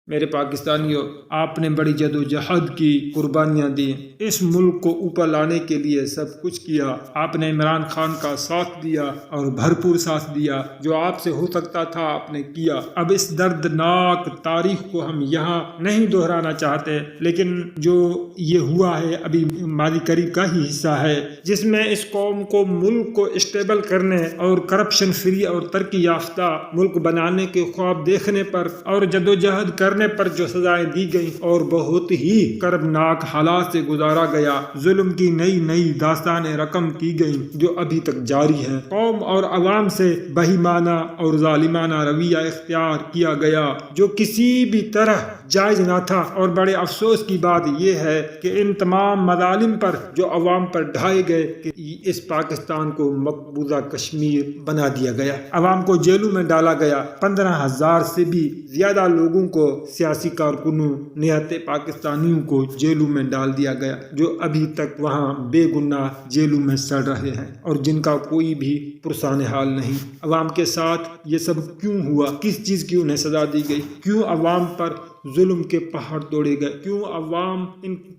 میرے پاکستانیوں، آپ نے بڑی جدوجہد کی، قربانیاں دی، اس ملک کو اوپر لانے کے لیے سب کچھ کیا۔ آپ نے عمران خان کا ساتھ دیا اور بھرپور ساتھ دیا، جو آپ سے ہو سکتا تھا آپ نے کیا۔ اب اس دردناک تاریخ کو ہم یہاں نہیں دہرانا چاہتے، لیکن جو یہ ہوا ہے ابھی ماضی قریب کا ہی حصہ ہے، جس میں اس قوم کو، ملک کو اسٹیبل کرنے اور کرپشن فری اور ترقی یافتہ ملک بنانے کے خواب دیکھنے پر اور جدوجہد کرنے پر جو سزائیں دی گئیں اور بہت ہی کربناک حالات سے گزارا گیا، ظلم کی نئی نئی داستانیں رقم کی گئیں جو ابھی تک جاری ہیں۔ قوم اور عوام سے بہیمانہ اور ظالمانہ رویہ اختیار کیا گیا جو کسی بھی طرح جائز نہ تھا، اور بڑے افسوس کی بات یہ ہے کہ ان تمام مظالم پر جو عوام پر ڈھائے گئے کہ اس پاکستان کو مقبوضہ کشمیر بنا دیا گیا، عوام کو جیلوں میں ڈالا گیا، 15,000 سے بھی زیادہ لوگوں کو، سیاسی کارکنوں، نہتے پاکستانیوں کو جیلوں میں ڈال دیا گیا، جو ابھی تک وہاں بے گناہ جیلوں میں سڑ رہے ہیں اور جن کا کوئی بھی پرسان حال نہیں۔ عوام کے ساتھ یہ سب کیوں ہوا؟ کس چیز کی انہیں سزا دی گئی؟ کیوں عوام پر ظلم کے پہاڑ توڑے گئے؟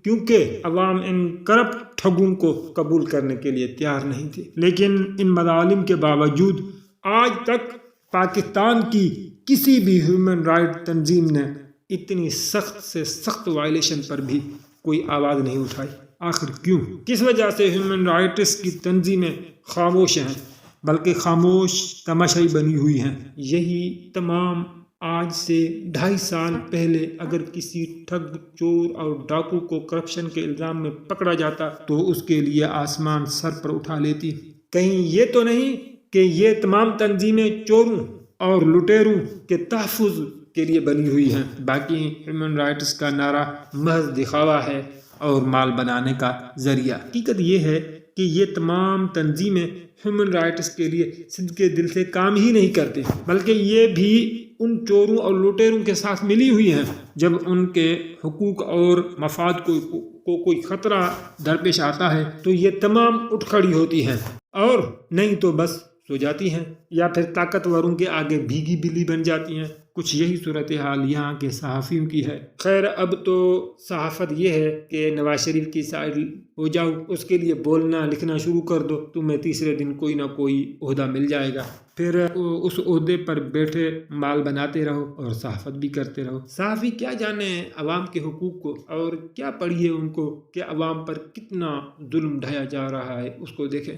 کیونکہ عوام ان کرپٹ ٹھگوں کو قبول کرنے کے لیے تیار نہیں تھی۔ لیکن ان مظالم کے باوجود آج تک پاکستان کی کسی بھی ہیومن رائٹ تنظیم نے اتنی سخت سے سخت وائلیشن پر بھی کوئی آواز نہیں اٹھائی۔ آخر کیوں؟ کس وجہ سے ہیومن رائٹس کی تنظیمیں خاموش ہیں، بلکہ خاموش تماشائی بنی ہوئی ہیں؟ یہی تمام آج سے 2.5 سال پہلے اگر کسی ٹھگ، چور اور ڈاکو کو کرپشن کے الزام میں پکڑا جاتا تو اس کے لیے آسمان سر پر اٹھا لیتی۔ کہیں یہ تو نہیں کہ یہ تمام تنظیمیں چوروں اور لٹیروں کے تحفظ کے لیے بنی ہوئی ہیں؟ باقی ہیومن رائٹس کا نعرہ محض دکھاوا ہے اور مال بنانے کا ذریعہ۔ حقیقت یہ ہے کہ یہ تمام تنظیمیں ہیومن رائٹس کے لیے صدقے دل سے کام ہی نہیں کرتے، بلکہ یہ بھی ان چوروں اور لوٹیروں کے ساتھ ملی ہوئی ہیں۔ جب ان کے حقوق اور مفاد کو کوئی خطرہ درپیش آتا ہے تو یہ تمام اٹھ کھڑی ہوتی ہیں، اور نہیں تو بس سو جاتی ہیں، یا پھر طاقتوروں کے آگے بھیگی بلی بن جاتی ہیں۔ کچھ یہی صورتحال یہاں کے صحافیوں کی ہے۔ خیر، اب تو صحافت یہ ہے کہ نواز شریف کی سائڈ ہو جاؤ، اس کے لیے بولنا لکھنا شروع کر دو، تمہیں تیسرے دن کوئی نہ کوئی عہدہ مل جائے گا، پھر اس عہدے پر بیٹھے مال بناتے رہو اور صحافت بھی کرتے رہو۔ صحافی کیا جانے عوام کے حقوق کو، اور کیا پڑھیے ان کو کہ عوام پر کتنا ظلم ڈھایا جا رہا ہے، اس کو دیکھیں،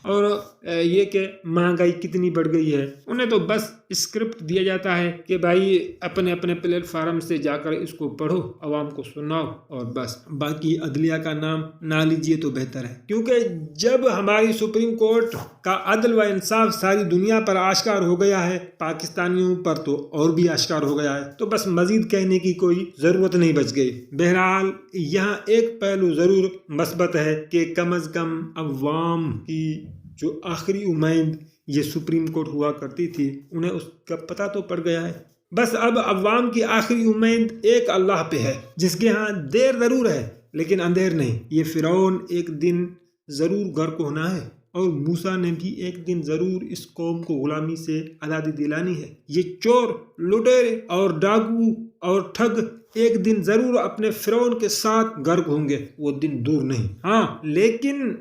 اور یہ کہ مہنگائی کتنی بڑھ گئی ہے۔ انہیں تو بس اسکرپٹ دیا جاتا ہے کہ بھائی اپنے اپنے پلیٹ فارم سے جا کر اس کو پڑھو، عوام کو سناؤ، اور بس باقی عدلیہ کا نام نہ لیجیے تو بہتر ہے، کیونکہ جب ہماری سپریم کورٹ کا عدل و انصاف ساری دنیا پر آشکار ہو گیا ہے، پاکستانیوں پر تو اور بھی آشکار ہو گیا ہے، تو بس مزید کہنے کی کوئی ضرورت نہیں بچ گئی۔ بہرحال یہاں ایک پہلو ضرور مثبت ہے کہ کم از کم عوام کی جو آخری امید یہ سپریم کورٹ ہوا کرتی تھی، انہیں اس کا پتہ تو پڑ گیا ہے۔ بس اب عوام کی آخری امید ایک اللہ پہ ہے، جس کے ہاں دیر ضرور ہے لیکن اندھیر نہیں۔ یہ فرعون ایک دن ضرور غرق ہونا ہے، اور موسیٰ نے بھی ایک دن ضرور اس قوم کو غلامی سے آزادی دلانی ہے۔ یہ چور، لٹیرے اور ڈاکو اور ٹھگ ایک دن ضرور اپنے فرعون کے ساتھ غرق ہوں گے، وہ دن دور نہیں۔ ہاں، لیکن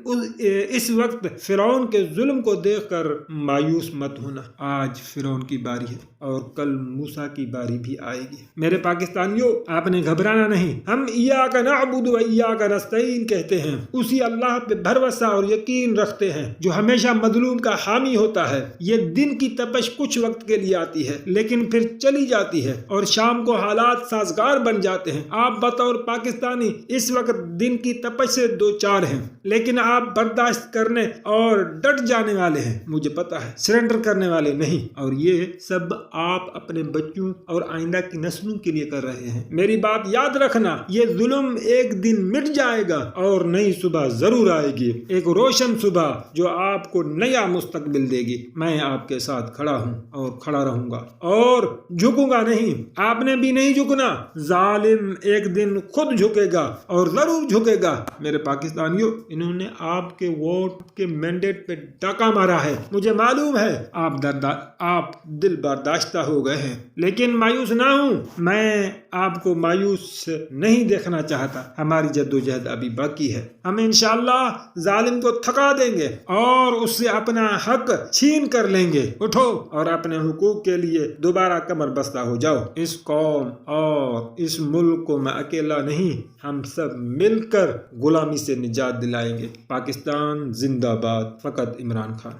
اس وقت فرعون کے ظلم کو دیکھ کر مایوس مت ہونا۔ آج فرعون کی باری ہے اور کل موسیٰ کی باری بھی آئے گی۔ میرے پاکستانیوں، آپ نے گھبرانا نہیں۔ ہم ایاک نعبد و ایاک نستعین کہتے ہیں، اسی اللہ پہ بھروسہ اور یقین رکھتے ہیں جو ہمیشہ مظلوم کا حامی ہوتا ہے۔ یہ دن کی تپش کچھ وقت کے لیے آتی ہے لیکن پھر چلی جاتی ہے، اور شام کو حالات سازگار بن جاتے ہیں۔ آپ بطور پاکستانی اس وقت دن کی تپش سے دوچار ہیں، لیکن آپ برداشت کرنے اور ڈٹ جانے والے ہیں، مجھے پتا ہے، سرنڈر کرنے والے نہیں، اور یہ سب آپ اپنے بچوں اور آئندہ کی نسلوں کے لیے کر رہے ہیں۔ میری بات یاد رکھنا، یہ ظلم ایک دن مٹ جائے گا اور نئی صبح ضرور آئے گی، ایک روشن صبح جو آپ کو نیا مستقبل دے گی۔ میں آپ کے ساتھ کھڑا ہوں اور کھڑا رہوں گا، اور جھکوں گا نہیں۔ آپ نے بھی نہیں جھکنا۔ ظالم ایک دن خود جھکے گا اور ضرور جھکے گا۔ میرے پاکستانیوں، انہوں نے آپ کے ووٹ کے مینڈیٹ پہ ڈاکہ مارا ہے۔ مجھے معلوم ہے آپ دل برداشتہ ہو گئے ہیں، لیکن مایوس نہ ہوں، میں آپ کو مایوس نہیں دیکھنا چاہتا۔ ہماری جدوجہد ابھی باقی ہے، ہم انشاءاللہ ظالم کو تھکا دیں گے اور اس سے اپنا حق چھین کر لیں گے۔ اٹھو اور اپنے حقوق کے لیے دوبارہ کمر بستہ ہو جاؤ۔ اس قوم اور اس ملک کو میں اکیلا نہیں، ہم سب مل کر غلامی سے نجات دلائیں گے۔ پاکستان زندہ باد، فقط عمران خان۔